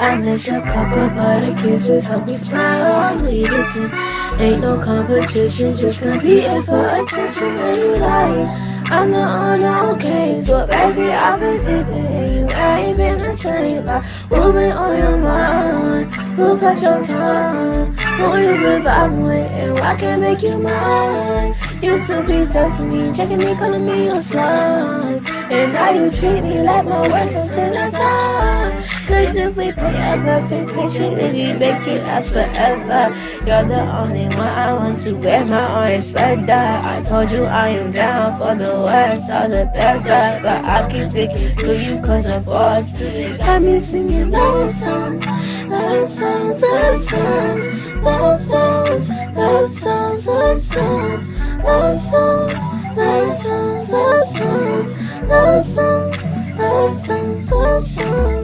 I miss your cocoa butter kisses, hope we smile when we listen. Ain't no competition, just competing for attention when you lie. I'm the owner, okay, so baby, I've been creeping and you ain't been the same. Like, who been on your mind? Who cut your time? Who you been vibing with and why can't make you mine? Used to be texting me, checking me, calling me your slime. And now you treat me like my work instead of time. Cause if we pay a perfect picture, then we make it last forever. You're the only one I want to wear my orange sweater. I told you I am down for the worst or the better, but I keep sticking to you cause of us. Got me singing love songs, love songs, love songs, love songs, love songs, love songs, love songs, love songs, love songs, love songs, love songs, love songs.